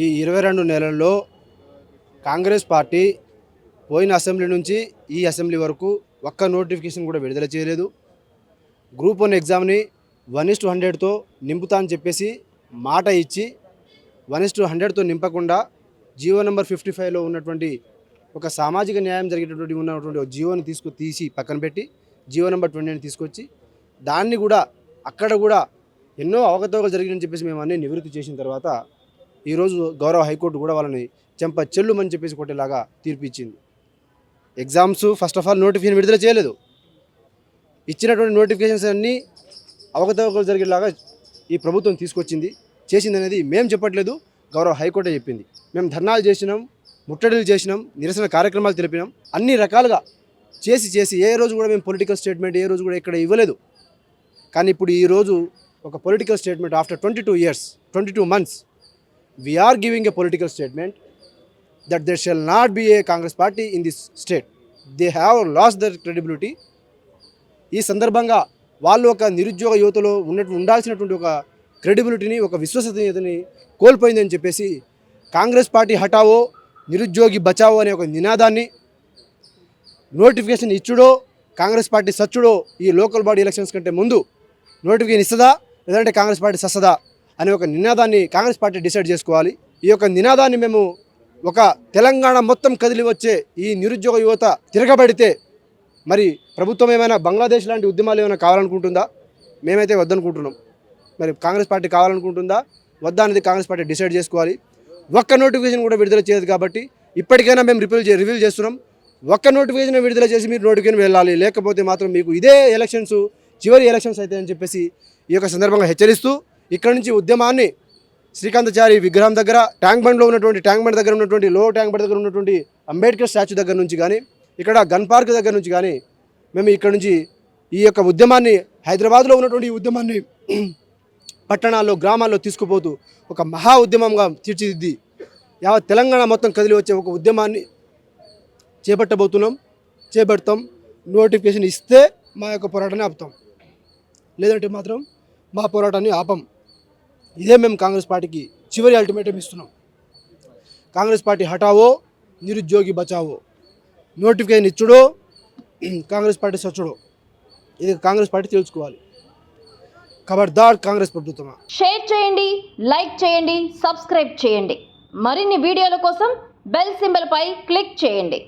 ఈ 22 నెలల్లో కాంగ్రెస్ పార్టీ పోయిన అసెంబ్లీ నుంచి ఈ అసెంబ్లీ వరకు ఒక్క నోటిఫికేషన్ కూడా విడుదల చేయలేదు. గ్రూప్ 1 ఎగ్జామ్ని 1:100తో నింపుతా అని చెప్పేసి మాట ఇచ్చి 1:100తో నింపకుండా జీవో నెంబర్ 55లో ఉన్నటువంటి ఒక సామాజిక న్యాయం ఉన్నటువంటి జీవోని తీసి పక్కన పెట్టి జీవో నెంబర్ 20ని తీసుకొచ్చి దాన్ని కూడా అక్కడ కూడా ఎన్నో అవకతవకలు జరిగిందని చెప్పేసి మేము అన్నీ నివృత్తి చేసిన తర్వాత ఈరోజు గౌరవ హైకోర్టు కూడా వాళ్ళని చెంప చెల్లుమని చెప్పేసి కొట్టేలాగా తీర్పు ఇచ్చింది. Exams first of all notification విడుదల చేయలేదు. ఇచ్చినటువంటి నోటిఫికేషన్స్ అన్నీ అవకతవకలు జరిగేలాగా ఈ ప్రభుత్వం తీసుకొచ్చింది, చేసింది అనేది మేము చెప్పట్లేదు, గౌరవ హైకోర్టే చెప్పింది. మేము ధర్నాలు చేసినాం, ముట్టడిలు చేసినాం, నిరసన కార్యక్రమాలు తెలిపినాం, అన్ని రకాలుగా చేసి ఏ రోజు కూడా మేము పొలిటికల్ స్టేట్మెంట్ ఏ రోజు కూడా ఇక్కడ ఇవ్వలేదు. కానీ ఇప్పుడు ఈరోజు ఒక political statement after 22 months we are giving a political statement that there shall not be a Congress party in this state. They have lost their credibility. ఈ సందర్భంగా వాళ్ళు ఒక నిరుద్యోగ యువతలో ఉండాల్సినటువంటి ఒక క్రెడిబిలిటీని, ఒక విశ్వసనీయతని కోల్పోయిందని చెప్పేసి కాంగ్రెస్ పార్టీ హటావో నిరుద్యోగి బచావో అనే ఒక నినాదాన్ని, నోటిఫికేషన్ ఇచ్చుడో కాంగ్రెస్ పార్టీ సచ్చుడో ఈ లోకల్ బాడీ ఎలక్షన్స్ కంటే ముందు నోటిఫికేషన్ ఇస్తుందా లేదంటే కాంగ్రెస్ పార్టీ సస్తదా అనే ఒక నినాదాన్ని కాంగ్రెస్ పార్టీ డిసైడ్ చేసుకోవాలి. ఈ యొక్క నినాదాన్ని మేము ఒక తెలంగాణ మొత్తం కదిలి వచ్చే ఈ నిరుద్యోగ యువత తిరగబడితే మరి ప్రభుత్వం ఏమైనా బంగ్లాదేశ్ లాంటి ఉద్యమాలు ఏమైనా కావాలనుకుంటుందా? మేమైతే వద్దనుకుంటున్నాం. మరి కాంగ్రెస్ పార్టీ కావాలనుకుంటుందా వద్దా అనేది కాంగ్రెస్ పార్టీ డిసైడ్ చేసుకోవాలి. ఒక్క నోటిఫికేషన్ కూడా విడుదల చేయదు కాబట్టి ఇప్పటికైనా మేము రివ్యూ చేస్తున్నాం. ఒక్క నోటిఫికేషన్ విడుదల చేసి మీరు నోటిఫికేషన్ వెళ్ళాలి, లేకపోతే మాత్రం మీకు ఇదే ఎలక్షన్స్ చివరి ఎలక్షన్స్ అయితే అని చెప్పేసి ఈ యొక్క సందర్భంగా హెచ్చరిస్తూ ఇక్కడ నుంచి ఉద్యమాన్ని శ్రీకాంతాచారి విగ్రహం దగ్గర, ట్యాంక్ బండ్ దగ్గర ఉన్నటువంటి లో ట్యాంక్ బండ్ దగ్గర ఉన్నటువంటి అంబేద్కర్ స్టాచ్యూ దగ్గర నుంచి కానీ, ఇక్కడ గన్ పార్క్ దగ్గర నుంచి కానీ మేము ఇక్కడ నుంచి ఈ యొక్క ఉద్యమాన్ని, హైదరాబాద్లో ఉన్నటువంటి ఈ ఉద్యమాన్ని పట్టణాల్లో గ్రామాల్లో తీసుకుపోతూ ఒక మహా ఉద్యమంగా తీర్చిదిద్ది యావత్ తెలంగాణ మొత్తం కదిలి వచ్చే ఒక ఉద్యమాన్ని చేపడతాం. నోటిఫికేషన్ ఇస్తే మా యొక్క పోరాటాన్ని ఆపుతాం, లేదంటే మాత్రం మా పోరాటాన్ని ఆపం. ఇదే మేము కాంగ్రెస్ పార్టీకి చివరి అల్టిమేటం ఇస్తున్నాం. కాంగ్రెస్ పార్టీ హటావో నిరుద్యోగి బచావో, నోటిఫికేషన్ ఇచ్చుడో కాంగ్రెస్ పార్టీ సచ్చుడో, ఇది కాంగ్రెస్ పార్టీ తెలుసుకోవాలి. ఖబర్దార్ కాంగ్రెస్ ప్రభుత్వమా. షేర్ చేయండి, లైక్ చేయండి, సబ్స్క్రైబ్ చేయండి. మరిన్ని వీడియోల కోసం బెల్ సింబల్ పై క్లిక్ చేయండి.